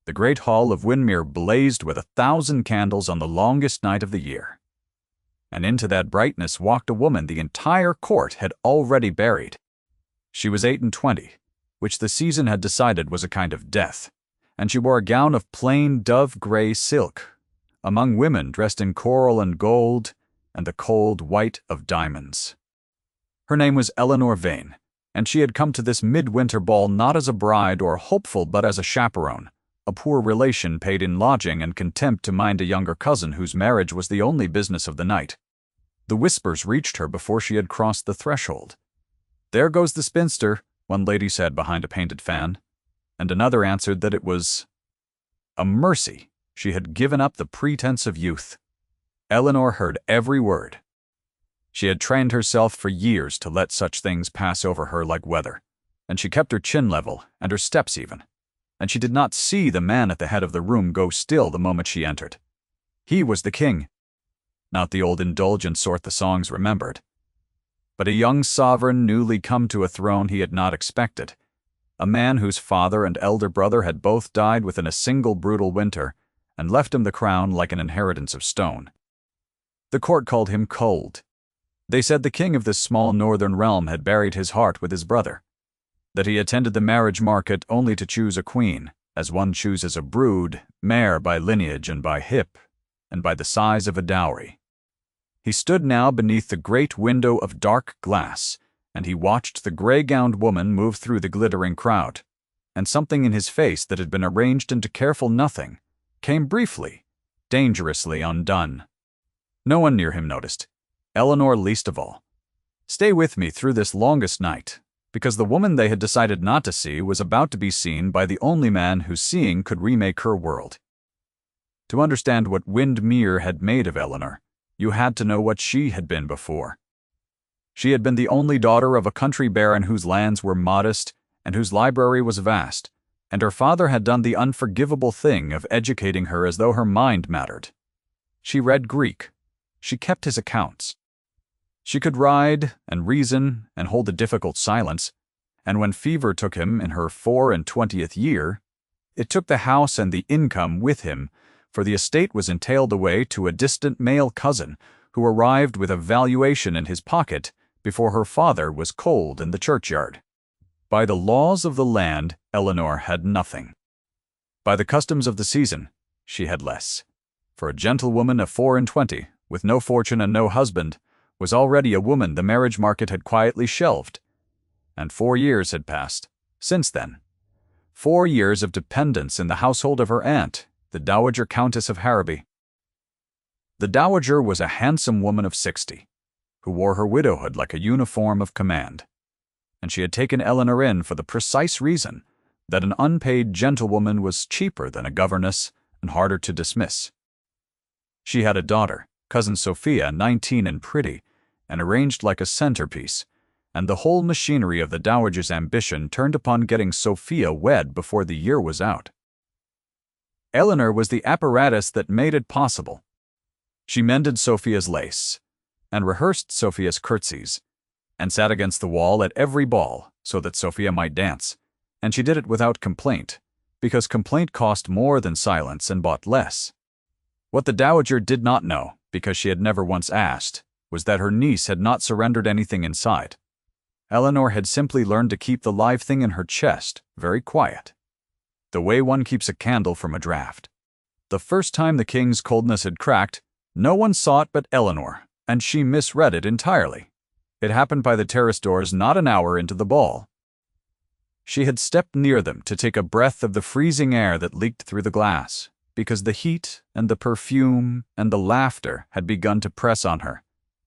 The great hall of Windermere blazed with 1,000 candles on the longest night of the year. And into that brightness walked a woman the entire court had already buried. She was 28, which the season had decided was a kind of death, and she wore a gown of plain dove-gray silk, among women dressed in coral and gold and the cold white of diamonds. Her name was Eleanor Vane, and she had come to this midwinter ball not as a bride or hopeful but as a chaperone, a poor relation paid in lodging and contempt to mind a younger cousin whose marriage was the only business of the night. The whispers reached her before she had crossed the threshold. "There goes the spinster," one lady said behind a painted fan, and another answered that it was a mercy she had given up the pretense of youth. Eleanor heard every word. She had trained herself for years to let such things pass over her like weather, and she kept her chin level and her steps even, and she did not see the man at the head of the room go still the moment she entered. He was the king. Not the old indulgent sort the songs remembered, but a young sovereign newly come to a throne he had not expected, a man whose father and elder brother had both died within a single brutal winter and left him the crown like an inheritance of stone. The court called him cold. They said the king of this small northern realm had buried his heart with his brother, that he attended the marriage market only to choose a queen, as one chooses a brood, mare by lineage and by hip, and by the size of a dowry. He stood now beneath the great window of dark glass, and he watched the gray-gowned woman move through the glittering crowd, and something in his face that had been arranged into careful nothing came briefly, dangerously undone. No one near him noticed, Eleanor least of all. Stay with me through this longest night, because the woman they had decided not to see was about to be seen by the only man whose seeing could remake her world. To understand what Windermere had made of Eleanor, you had to know what she had been before. She had been the only daughter of a country baron whose lands were modest and whose library was vast, and her father had done the unforgivable thing of educating her as though her mind mattered. She read Greek. She kept his accounts. She could ride and reason and hold a difficult silence, and when fever took him in her 24th year, it took the house and the income with him, for the estate was entailed away to a distant male cousin who arrived with a valuation in his pocket before her father was cold in the churchyard. By the laws of the land, Eleanor had nothing. By the customs of the season, she had less. For a gentlewoman of 24, with no fortune and no husband, was already a woman the marriage market had quietly shelved. And 4 years had passed since then. 4 years of dependence in the household of her aunt, the Dowager Countess of Harrowby. The dowager was a handsome woman of 60, who wore her widowhood like a uniform of command, and she had taken Eleanor in for the precise reason that an unpaid gentlewoman was cheaper than a governess and harder to dismiss. She had a daughter, Cousin Sophia, 19 and pretty, and arranged like a centerpiece, and the whole machinery of the dowager's ambition turned upon getting Sophia wed before the year was out. Eleanor was the apparatus that made it possible. She mended Sophia's lace, and rehearsed Sophia's curtsies, and sat against the wall at every ball so that Sophia might dance, and she did it without complaint, because complaint cost more than silence and bought less. What the dowager did not know, because she had never once asked, was that her niece had not surrendered anything inside. Eleanor had simply learned to keep the live thing in her chest very quiet, the way one keeps a candle from a draught. The first time the king's coldness had cracked, no one saw it but Eleanor, and she misread it entirely. It happened by the terrace doors not an hour into the ball. She had stepped near them to take a breath of the freezing air that leaked through the glass, because the heat and the perfume and the laughter had begun to press on her,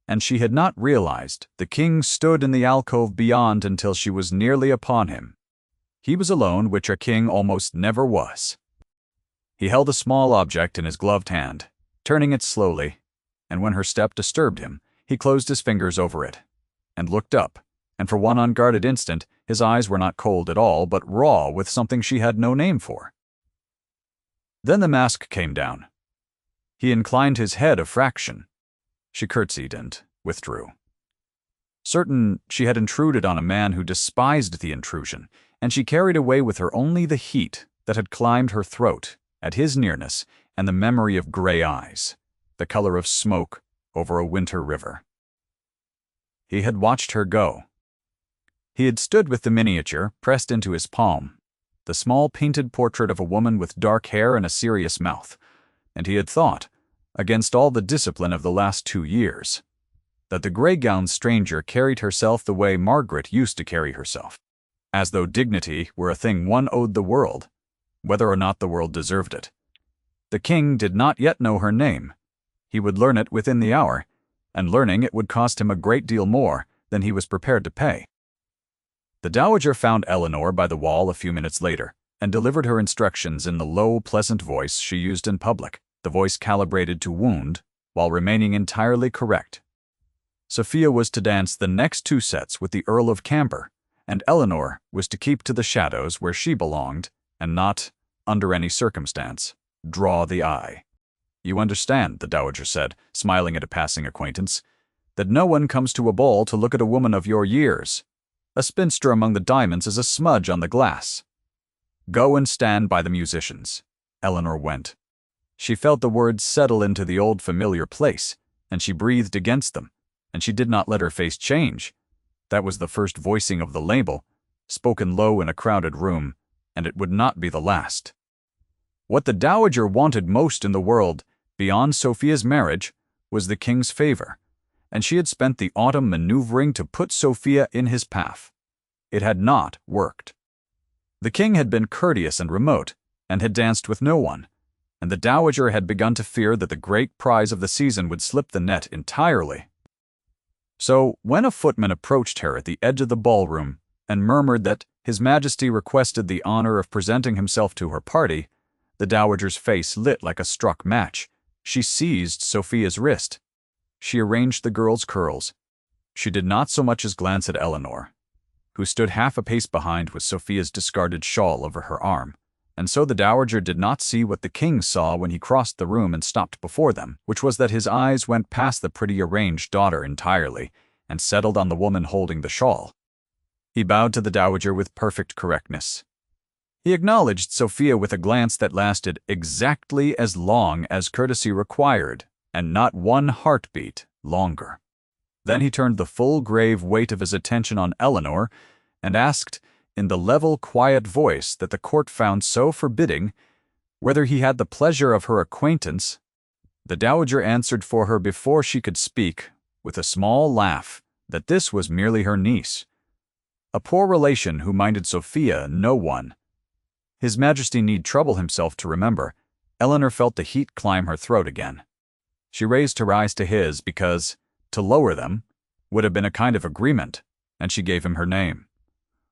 and she had not realized the king stood in the alcove beyond until she was nearly upon him. He was alone, which a king almost never was. He held a small object in his gloved hand, turning it slowly, and when her step disturbed him, he closed his fingers over it, and looked up, and for one unguarded instant, his eyes were not cold at all, but raw with something she had no name for. Then the mask came down. He inclined his head a fraction. She curtsied and withdrew. Certain she had intruded on a man who despised the intrusion, and she carried away with her only the heat, that had climbed her throat at his nearness, and the memory of gray eyes, the color of smoke over a winter river. He had watched her go. He had stood with the miniature pressed into his palm, the small painted portrait of a woman with dark hair and a serious mouth, and he had thought, against all the discipline of the last 2 years, that the gray-gowned stranger carried herself the way Margaret used to carry herself, as though dignity were a thing one owed the world, whether or not the world deserved it. The king did not yet know her name. He would learn it within the hour, and learning it would cost him a great deal more than he was prepared to pay. The dowager found Eleanor by the wall a few minutes later, and delivered her instructions in the low, pleasant voice she used in public, the voice calibrated to wound, while remaining entirely correct. Sophia was to dance the next 2 sets with the Earl of Camber, and Eleanor was to keep to the shadows where she belonged, and not, under any circumstance, draw the eye. "You understand," the dowager said, smiling at a passing acquaintance, "that no one comes to a ball to look at a woman of your years. A spinster among the diamonds is a smudge on the glass. Go and stand by the musicians." Eleanor went. She felt the words settle into the old familiar place, and she breathed against them, and she did not let her face change. That was the first voicing of the label, spoken low in a crowded room, and it would not be the last. What the dowager wanted most in the world, beyond Sophia's marriage, was the king's favor, and she had spent the autumn maneuvering to put Sophia in his path. It had not worked. The king had been courteous and remote, and had danced with no one, and the dowager had begun to fear that the great prize of the season would slip the net entirely. So, when a footman approached her at the edge of the ballroom and murmured that His Majesty requested the honor of presenting himself to her party, the dowager's face lit like a struck match. She seized Sophia's wrist. She arranged the girl's curls. She did not so much as glance at Eleanor, who stood half a pace behind with Sophia's discarded shawl over her arm, and so the dowager did not see what the king saw when he crossed the room and stopped before them, which was that his eyes went past the pretty arranged daughter entirely and settled on the woman holding the shawl. He bowed to the dowager with perfect correctness. He acknowledged Sophia with a glance that lasted exactly as long as courtesy required, and not 1 heartbeat longer. Then he turned the full grave weight of his attention on Eleanor and asked, in the level, quiet voice that the court found so forbidding, whether he had the pleasure of her acquaintance. The dowager answered for her before she could speak, with a small laugh, that this was merely her niece, a poor relation who minded Sophia no one. His Majesty need trouble himself to remember. Eleanor felt the heat climb her throat again. She raised her eyes to his because, to lower them, would have been a kind of agreement, and she gave him her name,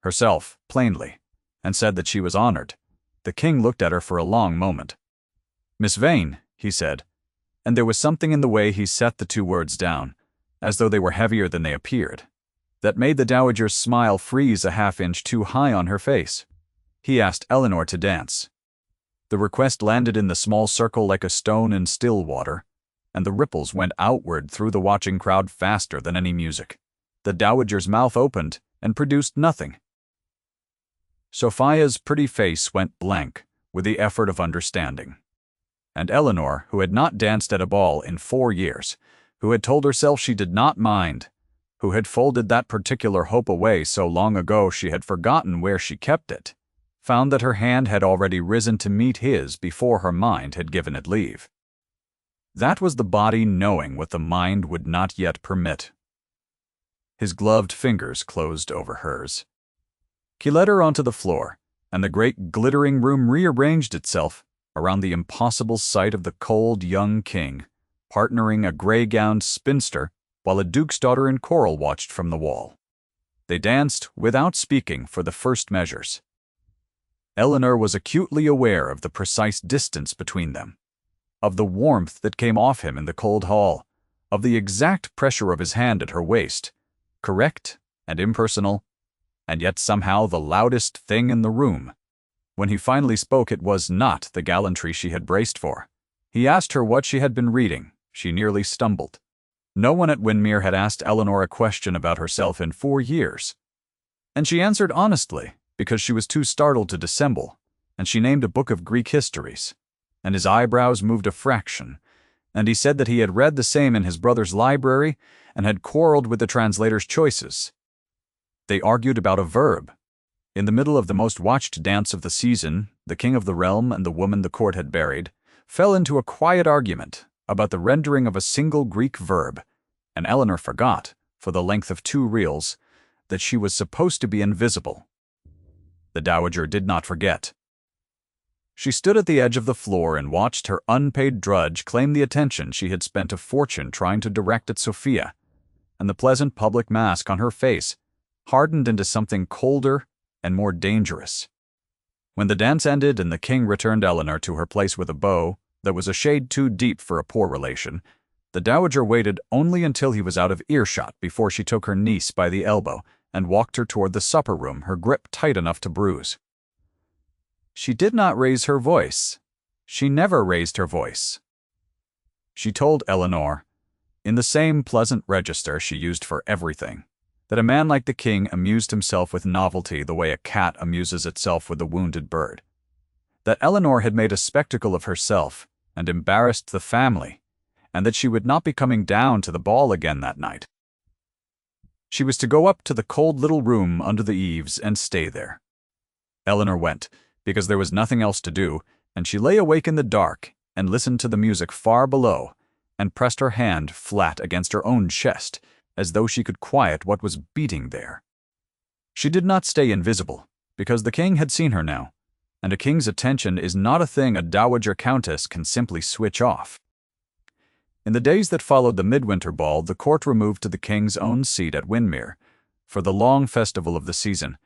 herself, plainly, and said that she was honored. The king looked at her for a long moment. "Miss Vane," he said, and there was something in the way he set the 2 words down, as though they were heavier than they appeared, that made the dowager's smile freeze a half-inch too high on her face. He asked Eleanor to dance. The request landed in the small circle like a stone in still water, and the ripples went outward through the watching crowd faster than any music. The dowager's mouth opened and produced nothing. Sophia's pretty face went blank with the effort of understanding. And Eleanor, who had not danced at a ball in 4 years, who had told herself she did not mind, who had folded that particular hope away so long ago she had forgotten where she kept it, found that her hand had already risen to meet his before her mind had given it leave. That was the body knowing what the mind would not yet permit. His gloved fingers closed over hers. He led her onto the floor, and the great glittering room rearranged itself around the impossible sight of the cold young king, partnering a gray-gowned spinster while a duke's daughter in coral watched from the wall. They danced without speaking for the first measures. Eleanor was acutely aware of the precise distance between them, of the warmth that came off him in the cold hall, of the exact pressure of his hand at her waist, correct and impersonal, and yet somehow the loudest thing in the room. When he finally spoke, it was not the gallantry she had braced for. He asked her what she had been reading. She nearly stumbled. No one at Windermere had asked Eleanor a question about herself in 4 years. And she answered honestly, because she was too startled to dissemble. and she named a book of Greek histories, and his eyebrows moved a fraction, and he said that he had read the same in his brother's library and had quarreled with the translator's choices. They argued about a verb. In the middle of the most watched dance of the season, the king of the realm and the woman the court had buried fell into a quiet argument about the rendering of a single Greek verb, and Eleanor forgot, for the length of 2 reels, that she was supposed to be invisible. The dowager did not forget. She stood at the edge of the floor and watched her unpaid drudge claim the attention she had spent a fortune trying to direct at Sophia, and the pleasant public mask on her face hardened into something colder and more dangerous. When the dance ended and the king returned Eleanor to her place with a bow that was a shade too deep for a poor relation, the dowager waited only until he was out of earshot before she took her niece by the elbow and walked her toward the supper room, her grip tight enough to bruise. She did not raise her voice. She never raised her voice. She told Eleanor, in the same pleasant register she used for everything, that a man like the king amused himself with novelty the way a cat amuses itself with a wounded bird, that Eleanor had made a spectacle of herself and embarrassed the family, and that she would not be coming down to the ball again that night. She was to go up to the cold little room under the eaves and stay there. Eleanor went, because there was nothing else to do, and she lay awake in the dark and listened to the music far below, and pressed her hand flat against her own chest, as though she could quiet what was beating there. She did not stay invisible, because the king had seen her now, and a king's attention is not a thing a dowager countess can simply switch off. In the days that followed the midwinter ball, the court removed to the king's own seat at Windermere for the long festival of the season,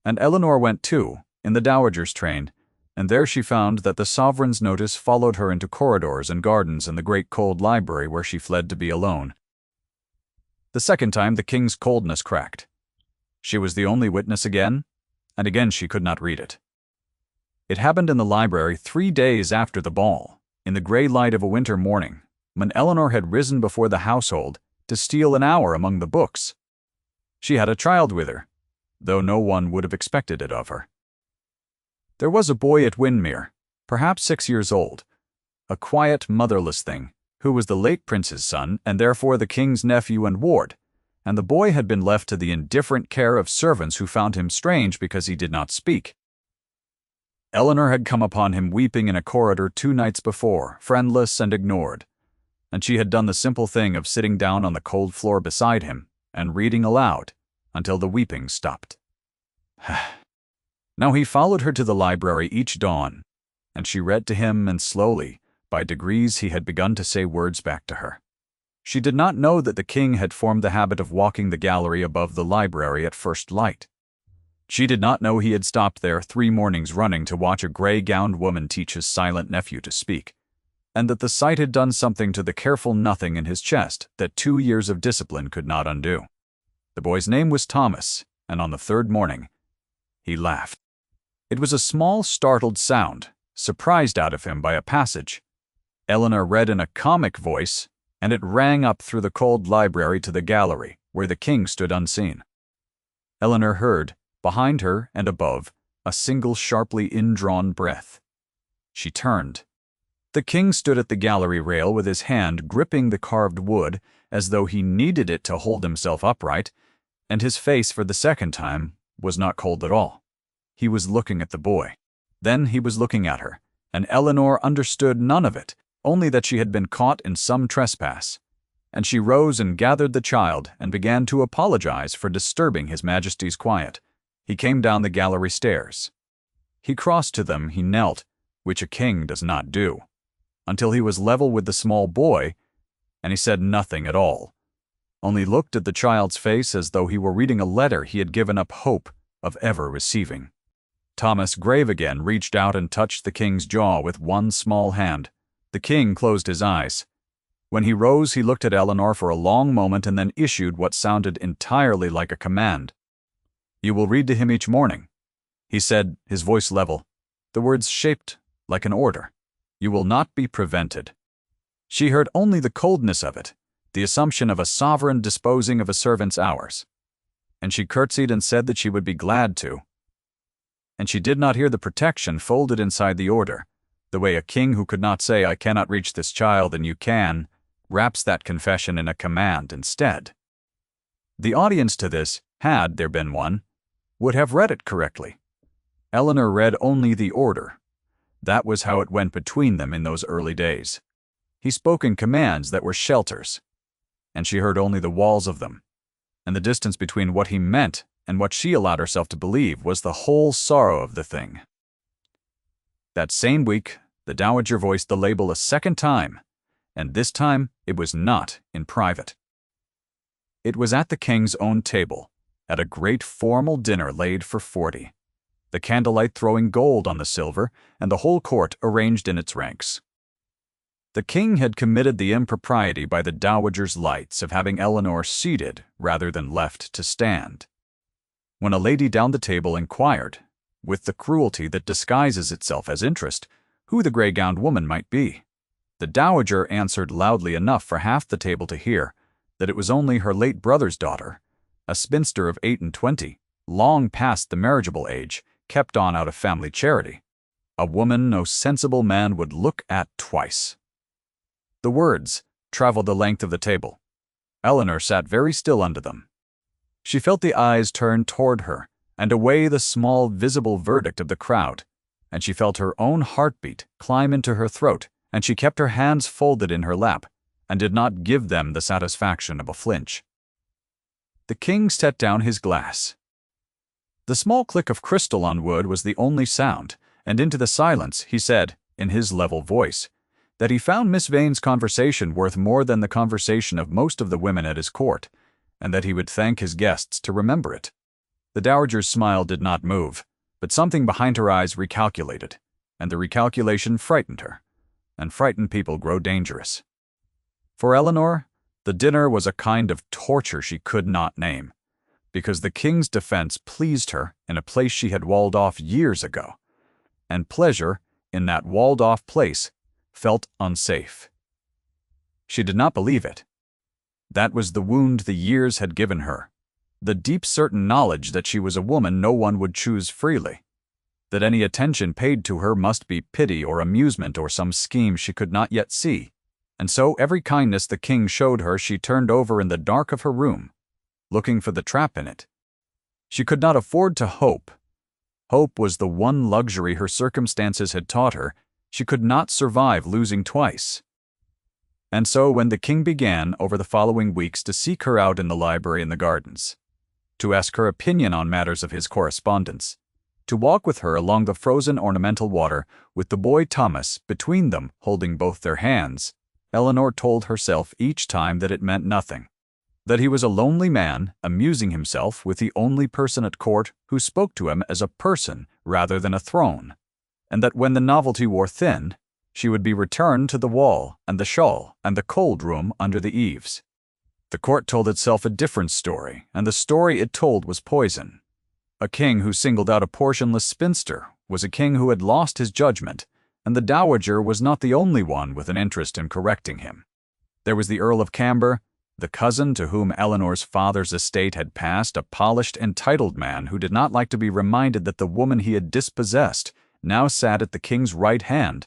and Eleanor went too, in the dowager's train, and there she found that the sovereign's notice followed her into corridors and gardens and the great cold library where she fled to be alone. The second time the king's coldness cracked. She was the only witness again, and again she could not read it. It happened in the library 3 days after the ball, in the grey light of a winter morning, when Eleanor had risen before the household to steal an hour among the books. She had a child with her, though no one would have expected it of her. There was a boy at Windermere, perhaps 6 years old, a quiet, motherless thing, who was the late prince's son and therefore the king's nephew and ward, and the boy had been left to the indifferent care of servants who found him strange because he did not speak. Eleanor had come upon him weeping in a corridor 2 nights before, friendless and ignored, and she had done the simple thing of sitting down on the cold floor beside him and reading aloud until the weeping stopped. Now he followed her to the library each dawn, and she read to him, and slowly, by degrees, he had begun to say words back to her. She did not know that the king had formed the habit of walking the gallery above the library at first light. She did not know he had stopped there 3 mornings running to watch a gray-gowned woman teach his silent nephew to speak, and that the sight had done something to the careful nothing in his chest that 2 years of discipline could not undo. The boy's name was Thomas, and on the 3rd morning, he laughed. It was a small, startled sound, surprised out of him by a passage. Eleanor read in a comic voice, and it rang up through the cold library to the gallery, where the king stood unseen. Eleanor heard, behind her and above, a single sharply indrawn breath. She turned. The king stood at the gallery rail with his hand gripping the carved wood as though he needed it to hold himself upright, and his face for the second time was not cold at all. He was looking at the boy. Then he was looking at her, and Eleanor understood none of it, only that she had been caught in some trespass, and she rose and gathered the child and began to apologize for disturbing His Majesty's quiet. He came down the gallery stairs. He crossed to them, he knelt, which a king does not do, until he was level with the small boy, and he said nothing at all, only looked at the child's face as though he were reading a letter he had given up hope of ever receiving. Thomas, grave again, reached out and touched the king's jaw with one small hand. The king closed his eyes. When he rose, he looked at Eleanor for a long moment and then issued what sounded entirely like a command. "You will read to him each morning," he said, his voice level, the words shaped like an order. "You will not be prevented." She heard only the coldness of it, the assumption of a sovereign disposing of a servant's hours, and she curtsied and said that she would be glad to. and she did not hear the protection folded inside the order, the way a king who could not say, "I cannot reach this child and you can," wraps that confession in a command instead. The audience to this, had there been one, would have read it correctly. Eleanor read only the order. That was how it went between them in those early days. He spoke in commands that were shelters, and she heard only the walls of them, and the distance between what he meant and what she allowed herself to believe was the whole sorrow of the thing. That same week, the dowager voiced the label a second time, and this time it was not in private. It was at the king's own table, at a great formal dinner laid for 40, the candlelight throwing gold on the silver, and the whole court arranged in its ranks. The king had committed the impropriety by the dowager's lights of having Eleanor seated rather than left to stand. When a lady down the table inquired, with the cruelty that disguises itself as interest, who the gray-gowned woman might be, the dowager answered loudly enough for half the table to hear that it was only her late brother's daughter, a spinster of 28, long past the marriageable age, kept on out of family charity, a woman no sensible man would look at twice. The words traveled the length of the table. Eleanor sat very still under them. She felt the eyes turn toward her and away the small visible verdict of the crowd, and she felt her own heartbeat climb into her throat, and she kept her hands folded in her lap and did not give them the satisfaction of a flinch. The king set down his glass. The small click of crystal on wood was the only sound, and into the silence he said, in his level voice, that he found Miss Vane's conversation worth more than the conversation of most of the women at his court, and that he would thank his guests to remember it. The dowager's smile did not move, but something behind her eyes recalculated, and the recalculation frightened her, and frightened people grow dangerous. For Eleanor, the dinner was a kind of torture she could not name, because the king's defense pleased her in a place she had walled off years ago, and pleasure in that walled-off place felt unsafe. She did not believe it. That was the wound the years had given her, the deep certain knowledge that she was a woman no one would choose freely, that any attention paid to her must be pity or amusement or some scheme she could not yet see, and so every kindness the king showed her she turned over in the dark of her room, looking for the trap in it. She could not afford to hope. Hope was the one luxury her circumstances had taught her she could not survive losing twice. And so when the king began over the following weeks to seek her out in the library and the gardens, to ask her opinion on matters of his correspondence, to walk with her along the frozen ornamental water with the boy Thomas between them holding both their hands, Eleanor told herself each time that it meant nothing, that he was a lonely man amusing himself with the only person at court who spoke to him as a person rather than a throne, and that when the novelty wore thin, she would be returned to the wall and the shawl and the cold room under the eaves. The court told itself a different story, and the story it told was poison. A king who singled out a portionless spinster was a king who had lost his judgment, and the dowager was not the only one with an interest in correcting him. There was the Earl of Camber, the cousin to whom Eleanor's father's estate had passed, a polished, entitled man who did not like to be reminded that the woman he had dispossessed now sat at the king's right hand.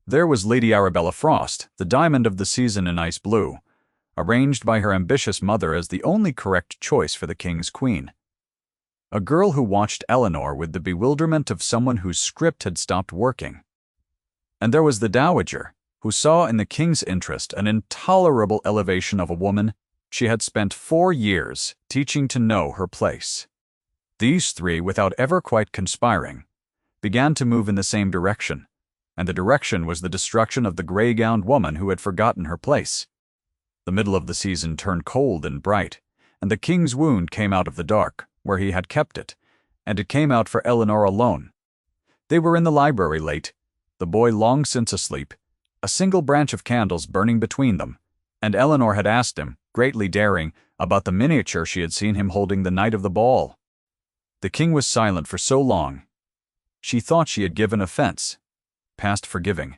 There was Lady Arabella Frost, the diamond of the season in ice blue, arranged by her ambitious mother as the only correct choice for the king's queen. A girl who watched Eleanor with the bewilderment of someone whose script had stopped working. And there was the dowager, who saw in the king's interest an intolerable elevation of a woman she had spent 4 years teaching to know her place. These three, without ever quite conspiring, began to move in the same direction, and the direction was the destruction of the gray-gowned woman who had forgotten her place. The middle of the season turned cold and bright, and the king's wound came out of the dark, where he had kept it, and it came out for Eleanor alone. They were in the library late, the boy long since asleep, a single branch of candles burning between them, and Eleanor had asked him, greatly daring, about the miniature she had seen him holding the night of the ball. The king was silent for so long, she thought she had given offense, past forgiving.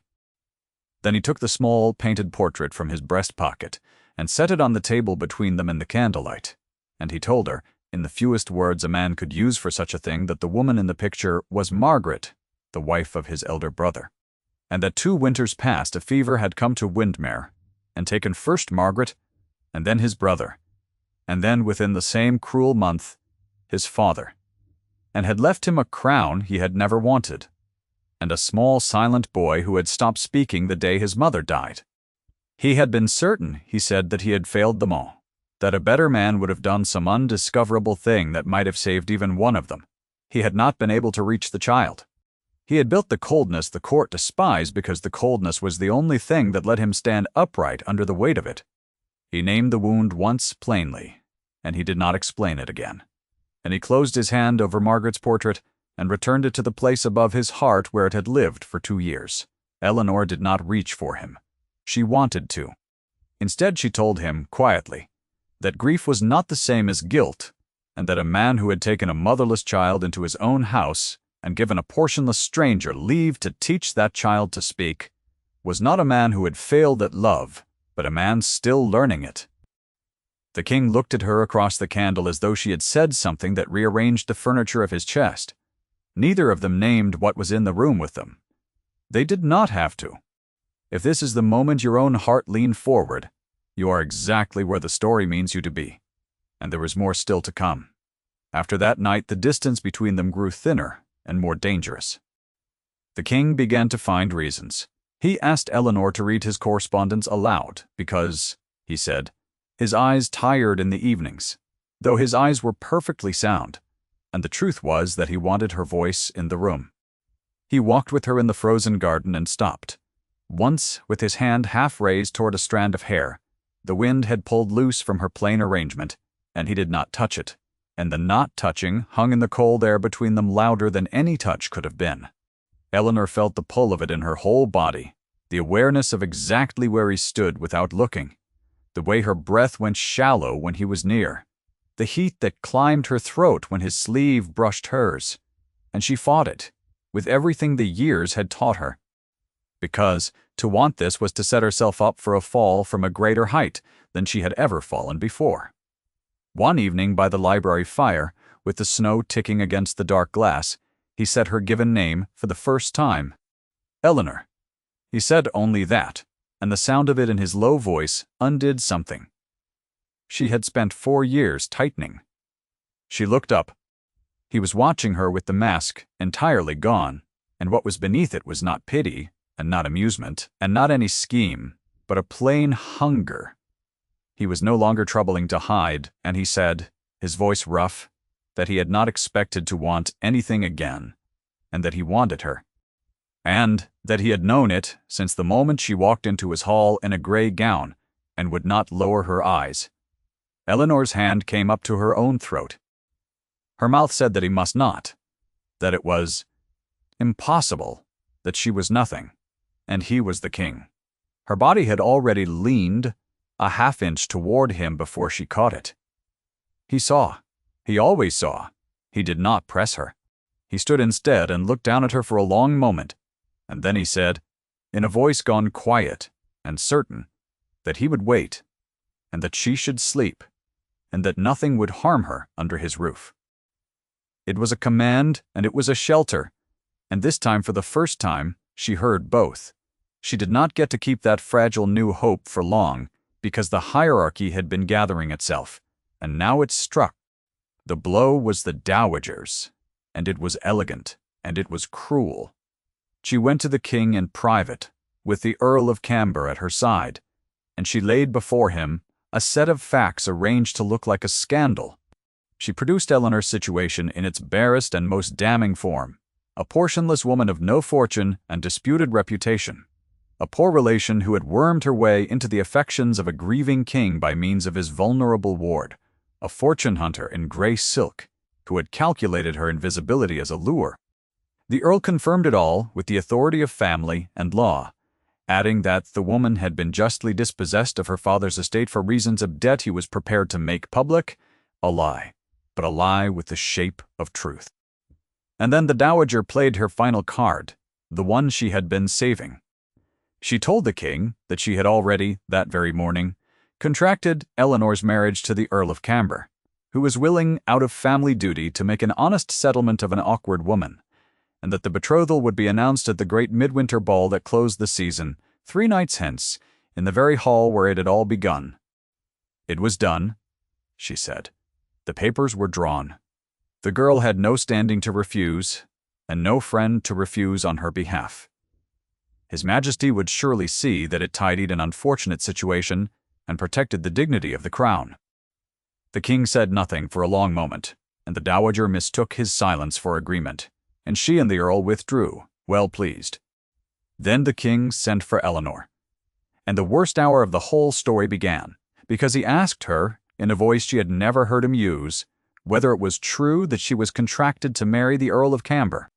Then he took the small painted portrait from his breast pocket and set it on the table between them in the candlelight, and he told her, in the fewest words a man could use for such a thing, that the woman in the picture was Margaret, the wife of his elder brother, and that 2 winters past a fever had come to Windermere, and taken first Margaret, and then his brother, and then within the same cruel month, his father, and had left him a crown he had never wanted, and a small silent boy who had stopped speaking the day his mother died. He had been certain, he said, that he had failed them all, that a better man would have done some undiscoverable thing that might have saved even one of them. He had not been able to reach the child. He had built the coldness the court despised because the coldness was the only thing that let him stand upright under the weight of it. He named the wound once plainly, and he did not explain it again. And he closed his hand over Margaret's portrait and returned it to the place above his heart where it had lived for 2 years. Eleanor did not reach for him. She wanted to. Instead, she told him, quietly, that grief was not the same as guilt, and that a man who had taken a motherless child into his own house and given a portionless stranger leave to teach that child to speak was not a man who had failed at love, but a man still learning it. The king looked at her across the candle as though she had said something that rearranged the furniture of his chest. Neither of them named what was in the room with them. They did not have to. If this is the moment your own heart leaned forward, you are exactly where the story means you to be. And there was more still to come. After that night, the distance between them grew thinner and more dangerous. The king began to find reasons. He asked Eleanor to read his correspondence aloud because, he said, his eyes tired in the evenings, though his eyes were perfectly sound, and the truth was that he wanted her voice in the room. He walked with her in the frozen garden and stopped. Once, with his hand half raised toward a strand of hair, the wind had pulled loose from her plain arrangement, and he did not touch it, and the not touching hung in the cold air between them louder than any touch could have been. Eleanor felt the pull of it in her whole body, the awareness of exactly where he stood without looking, the way her breath went shallow when he was near, the heat that climbed her throat when his sleeve brushed hers, and she fought it, with everything the years had taught her. Because to want this was to set herself up for a fall from a greater height than she had ever fallen before. One evening by the library fire, with the snow ticking against the dark glass, he said her given name for the first time. Eleanor. He said only that, and the sound of it in his low voice undid something. She had spent 4 years tightening. She looked up. He was watching her with the mask entirely gone, and what was beneath it was not pity, and not amusement, and not any scheme, but a plain hunger. He was no longer troubling to hide, and he said, his voice rough, that he had not expected to want anything again, and that he wanted her, and that he had known it since the moment she walked into his hall in a gray gown and would not lower her eyes. Eleanor's hand came up to her own throat. Her mouth said that he must not, that it was impossible, that she was nothing, and he was the king. Her body had already leaned a half-inch toward him before she caught it. He saw. He always saw. He did not press her. He stood instead and looked down at her for a long moment, and then he said, in a voice gone quiet and certain, that he would wait, and that she should sleep, and that nothing would harm her under his roof. It was a command and it was a shelter, and this time, for the first time, she heard both. She did not get to keep that fragile new hope for long, because the hierarchy had been gathering itself, and now it struck. The blow was the dowager's, and it was elegant, and it was cruel. She went to the king in private, with the Earl of Camber at her side, and she laid before him a set of facts arranged to look like a scandal. She produced Eleanor's situation in its barest and most damning form, a portionless woman of no fortune and disputed reputation, a poor relation who had wormed her way into the affections of a grieving king by means of his vulnerable ward, a fortune hunter in gray silk, who had calculated her invisibility as a lure. The Earl confirmed it all with the authority of family and law, adding that the woman had been justly dispossessed of her father's estate for reasons of debt he was prepared to make public, a lie, but a lie with the shape of truth. And then the dowager played her final card, the one she had been saving. She told the king that she had already, that very morning, contracted Eleanor's marriage to the Earl of Camber, who was willing, out of family duty, to make an honest settlement of an awkward woman, and that the betrothal would be announced at the great midwinter ball that closed the season, 3 nights hence, in the very hall where it had all begun. It was done, she said. The papers were drawn. The girl had no standing to refuse, and no friend to refuse on her behalf. His Majesty would surely see that it tidied an unfortunate situation and protected the dignity of the crown. The king said nothing for a long moment, and the dowager mistook his silence for agreement, and she and the earl withdrew, well pleased. Then the king sent for Eleanor, and the worst hour of the whole story began, because he asked her, in a voice she had never heard him use, whether it was true that she was contracted to marry the Earl of Camber.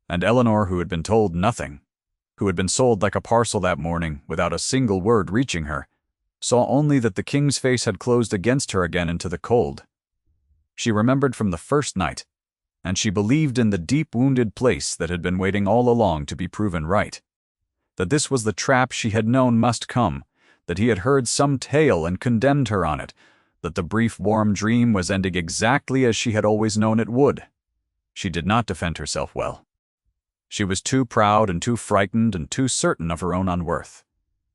And Eleanor, who had been told nothing, who had been sold like a parcel that morning without a single word reaching her, saw only that the king's face had closed against her again into the cold. She remembered from the first night, and she believed in the deep-wounded place that had been waiting all along to be proven right, that this was the trap she had known must come, that he had heard some tale and condemned her on it, that the brief warm dream was ending exactly as she had always known it would. She did not defend herself well. She was too proud and too frightened and too certain of her own unworth.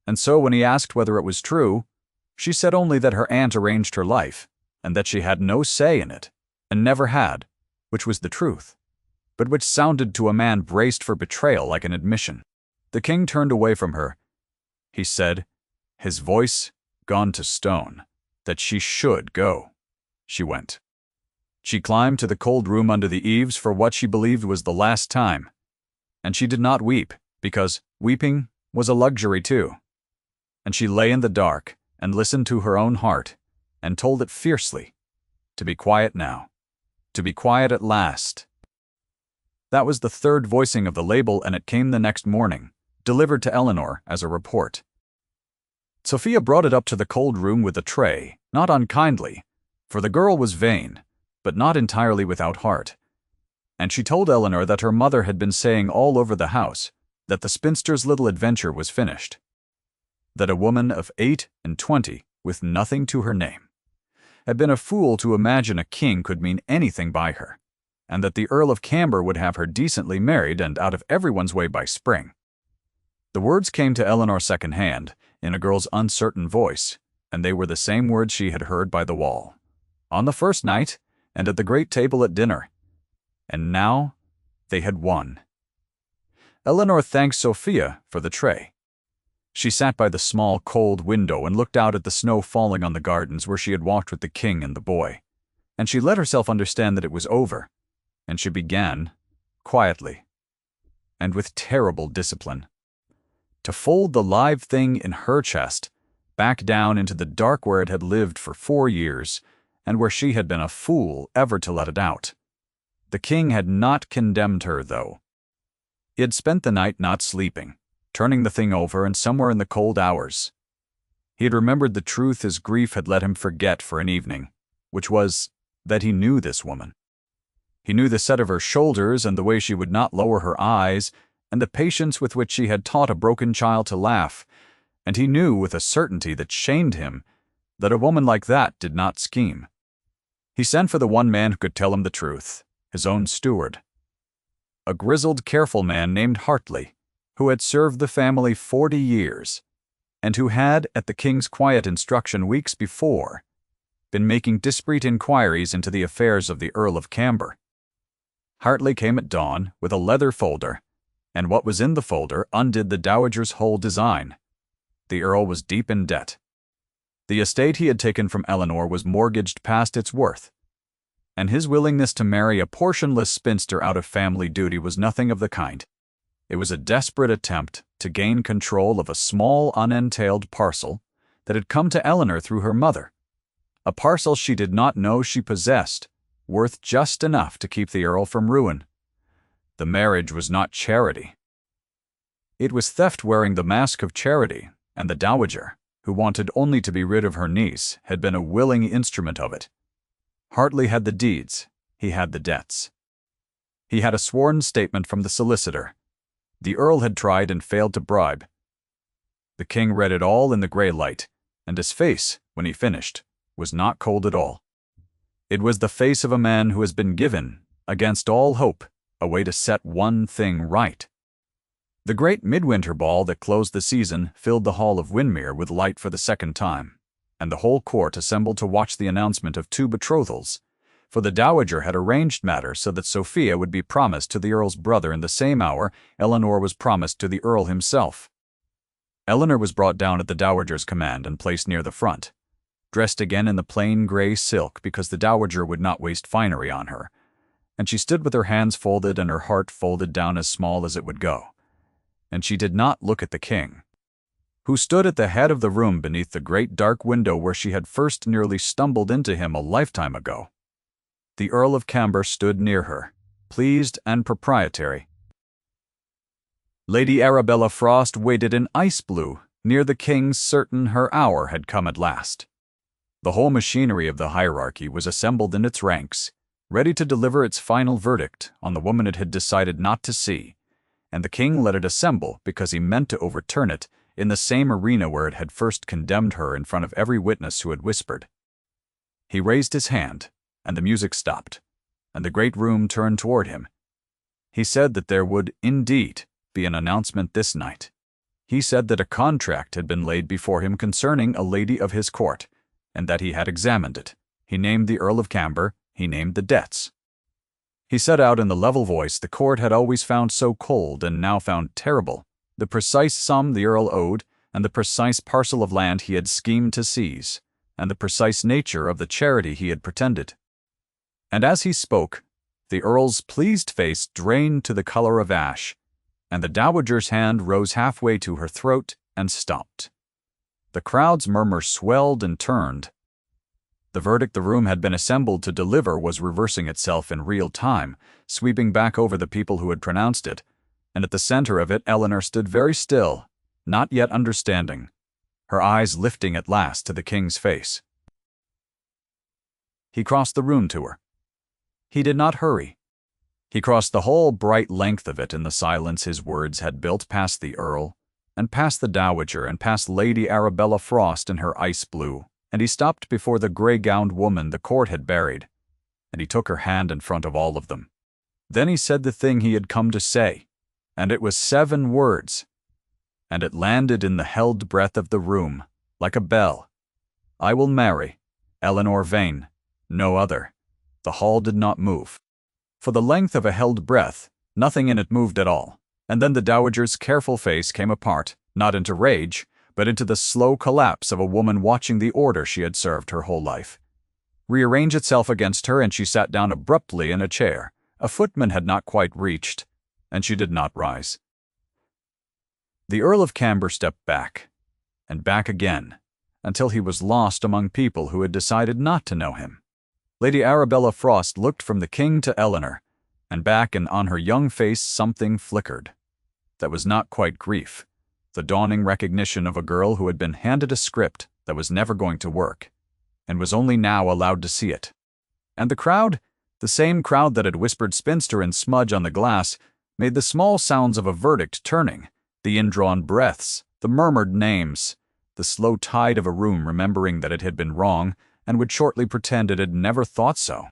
And so when he asked whether it was true, she said only that her aunt arranged her life, and that she had no say in it, and never had, which was the truth, but which sounded to a man braced for betrayal like an admission. The king turned away from her. He said, his voice gone to stone, that she should go. She went. She climbed to the cold room under the eaves for what she believed was the last time, and she did not weep, because weeping was a luxury too. And she lay in the dark and listened to her own heart, and told it fiercely, to be quiet now, to be quiet at last. That was the third voicing of the label, and it came the next morning, delivered to Eleanor as a report. Sophia brought it up to the cold room with a tray, not unkindly, for the girl was vain, but not entirely without heart. And she told Eleanor that her mother had been saying all over the house that the spinster's little adventure was finished, that a woman of 28, with nothing to her name, had been a fool to imagine a king could mean anything by her, and that the Earl of Camber would have her decently married and out of everyone's way by spring. The words came to Eleanor second-hand, in a girl's uncertain voice, and they were the same words she had heard by the wall, on the first night, and at the great table at dinner. And now they had won. Eleanor thanked Sophia for the tray. She sat by the small, cold window and looked out at the snow falling on the gardens where she had walked with the king and the boy, and she let herself understand that it was over, and she began, quietly, and with terrible discipline, to fold the live thing in her chest back down into the dark where it had lived for 4 years, and where she had been a fool ever to let it out. The king had not condemned her, though. He had spent the night not sleeping, turning the thing over, and somewhere in the cold hours, he had remembered the truth his grief had let him forget for an evening, which was that he knew this woman. He knew the set of her shoulders and the way she would not lower her eyes, and the patience with which she had taught a broken child to laugh, and he knew with a certainty that shamed him that a woman like that did not scheme. He sent for the one man who could tell him the truth, his own steward, a grizzled, careful man named Hartley, who had served the family 40 years, and who had, at the king's quiet instruction weeks before, been making discreet inquiries into the affairs of the Earl of Camber. Hartley came at dawn with a leather folder, and what was in the folder undid the dowager's whole design. The Earl was deep in debt. The estate he had taken from Eleanor was mortgaged past its worth, and his willingness to marry a portionless spinster out of family duty was nothing of the kind. It was a desperate attempt to gain control of a small, unentailed parcel that had come to Eleanor through her mother, a parcel she did not know she possessed, worth just enough to keep the Earl from ruin. The marriage was not charity. It was theft wearing the mask of charity, and the dowager, who wanted only to be rid of her niece, had been a willing instrument of it. Hartley had the deeds, he had the debts. He had a sworn statement from the solicitor. The Earl had tried and failed to bribe. The king read it all in the grey light, and his face, when he finished, was not cold at all. It was the face of a man who has been given, against all hope, a way to set one thing right. The great midwinter ball that closed the season filled the hall of Windermere with light for the second time, and the whole court assembled to watch the announcement of 2 betrothals, for the dowager had arranged matters so that Sophia would be promised to the earl's brother in the same hour Eleanor was promised to the earl himself. Eleanor was brought down at the dowager's command and placed near the front, dressed again in the plain gray silk because the dowager would not waste finery on her, and she stood with her hands folded and her heart folded down as small as it would go. And she did not look at the king, who stood at the head of the room beneath the great dark window where she had first nearly stumbled into him a lifetime ago. The Earl of Camber stood near her, pleased and proprietary. Lady Arabella Frost waited in ice blue, near the king, certain her hour had come at last. The whole machinery of the hierarchy was assembled in its ranks, ready to deliver its final verdict on the woman it had decided not to see, and the king let it assemble because he meant to overturn it in the same arena where it had first condemned her in front of every witness who had whispered. He raised his hand, and the music stopped, and the great room turned toward him. He said that there would, indeed, be an announcement this night. He said that a contract had been laid before him concerning a lady of his court, and that he had examined it. He named the Earl of Camber, he named the debts. He set out in the level voice the court had always found so cold and now found terrible, the precise sum the earl owed, and the precise parcel of land he had schemed to seize, and the precise nature of the charity he had pretended. And as he spoke, the earl's pleased face drained to the color of ash, and the dowager's hand rose halfway to her throat and stopped. The crowd's murmur swelled and turned. The verdict the room had been assembled to deliver was reversing itself in real time, sweeping back over the people who had pronounced it, and at the center of it Eleanor stood very still, not yet understanding, her eyes lifting at last to the king's face. He crossed the room to her. He did not hurry. He crossed the whole bright length of it in the silence his words had built past the earl, and past the dowager, and past Lady Arabella Frost in her ice blue, and he stopped before the gray-gowned woman the court had buried, and he took her hand in front of all of them. Then he said the thing he had come to say, and it was 7 words, and it landed in the held breath of the room, like a bell. I will marry Eleanor Vane, no other. The hall did not move. For the length of a held breath, nothing in it moved at all, and then the dowager's careful face came apart, not into rage, but into the slow collapse of a woman watching the order she had served her whole life rearrange itself against her, and she sat down abruptly in a chair. A footman had not quite reached, and she did not rise. The Earl of Camber stepped back, and back again, until he was lost among people who had decided not to know him. Lady Arabella Frost looked from the king to Eleanor, and back, and on her young face something flickered. That was not quite grief, the dawning recognition of a girl who had been handed a script that was never going to work, and was only now allowed to see it. And the crowd, the same crowd that had whispered spinster and smudge on the glass, made the small sounds of a verdict turning, the indrawn breaths, the murmured names, the slow tide of a room remembering that it had been wrong and would shortly pretend it had never thought so.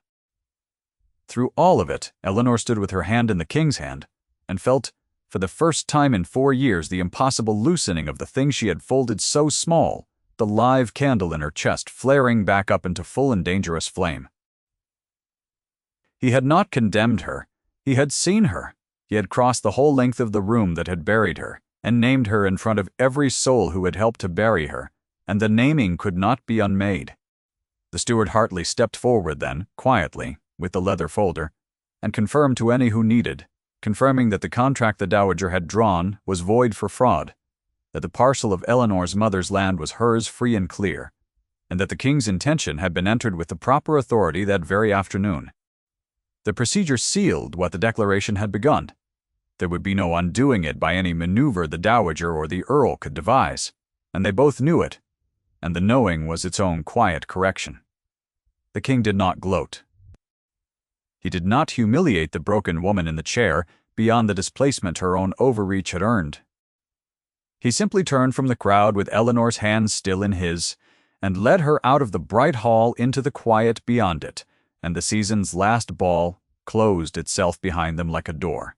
Through all of it, Eleanor stood with her hand in the king's hand, and felt, for the first time in 4 years, the impossible loosening of the thing she had folded so small, the live candle in her chest flaring back up into full and dangerous flame. He had not condemned her. He had seen her. He had crossed the whole length of the room that had buried her, and named her in front of every soul who had helped to bury her, and the naming could not be unmade. The steward Hartley stepped forward then, quietly, with the leather folder, and confirmed to any who needed, confirming that the contract the dowager had drawn was void for fraud, that the parcel of Eleanor's mother's land was hers free and clear, and that the king's intention had been entered with the proper authority that very afternoon. The procedure sealed what the declaration had begun. There would be no undoing it by any maneuver the dowager or the earl could devise, and they both knew it, and the knowing was its own quiet correction. The king did not gloat. He did not humiliate the broken woman in the chair beyond the displacement her own overreach had earned. He simply turned from the crowd with Eleanor's hand still in his, and led her out of the bright hall into the quiet beyond it, and the season's last ball closed itself behind them like a door.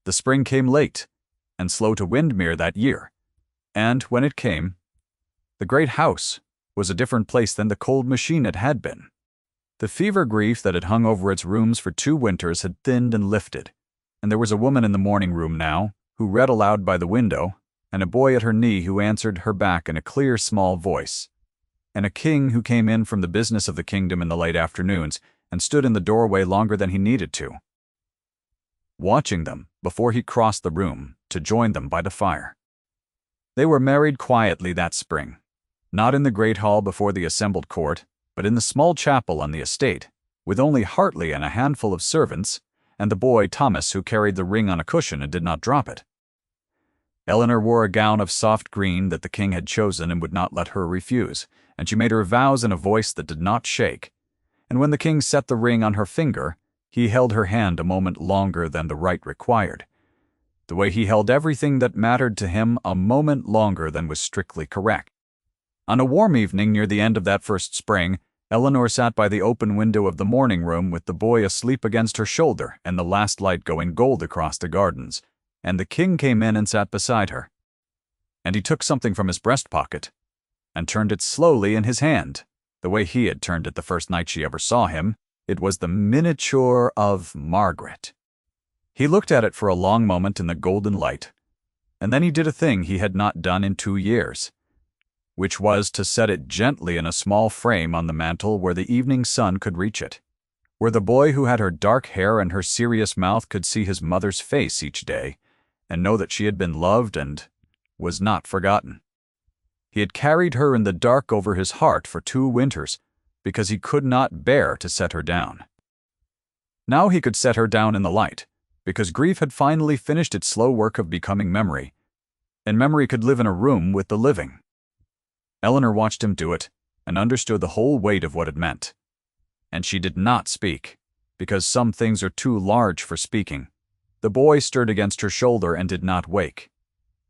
The spring came late and slow to Windmere that year, and when it came, the great house was a different place than the cold machine it had been. The fever grief that had hung over its rooms for 2 winters had thinned and lifted, and there was a woman in the morning room now who read aloud by the window, and a boy at her knee who answered her back in a clear, small voice, and a king who came in from the business of the kingdom in the late afternoons and stood in the doorway longer than he needed to, watching them before he crossed the room to join them by the fire. They were married quietly that spring, not in the great hall before the assembled court, but in the small chapel on the estate, with only Hartley and a handful of servants, and the boy Thomas who carried the ring on a cushion and did not drop it. Eleanor wore a gown of soft green that the king had chosen and would not let her refuse, and she made her vows in a voice that did not shake. And when the king set the ring on her finger, he held her hand a moment longer than the rite required, the way he held everything that mattered to him a moment longer than was strictly correct. On a warm evening near the end of that first spring, Eleanor sat by the open window of the morning room with the boy asleep against her shoulder and the last light going gold across the gardens, and the king came in and sat beside her. And he took something from his breast pocket and turned it slowly in his hand, the way he had turned it the first night she ever saw him. It was the miniature of Margaret. He looked at it for a long moment in the golden light, and then he did a thing he had not done in 2 years, which was to set it gently in a small frame on the mantel where the evening sun could reach it, where the boy who had her dark hair and her serious mouth could see his mother's face each day and know that she had been loved and was not forgotten. He had carried her in the dark over his heart for 2 winters because he could not bear to set her down. Now he could set her down in the light, because grief had finally finished its slow work of becoming memory, and memory could live in a room with the living. Eleanor watched him do it and understood the whole weight of what it meant. And she did not speak, because some things are too large for speaking. The boy stirred against her shoulder and did not wake.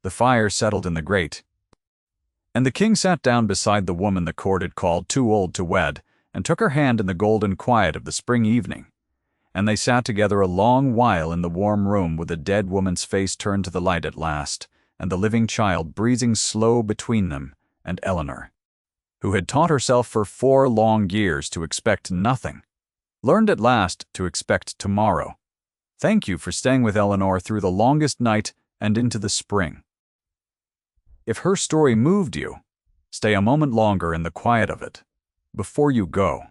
The fire settled in the grate, and the king sat down beside the woman the court had called too old to wed, and took her hand in the golden quiet of the spring evening. And they sat together a long while in the warm room with the dead woman's face turned to the light at last, and the living child breathing slow between them and Eleanor, who had taught herself for 4 long years to expect nothing, learned at last to expect tomorrow. Thank you for staying with Eleanor through the longest night and into the spring. If her story moved you, stay a moment longer in the quiet of it before you go.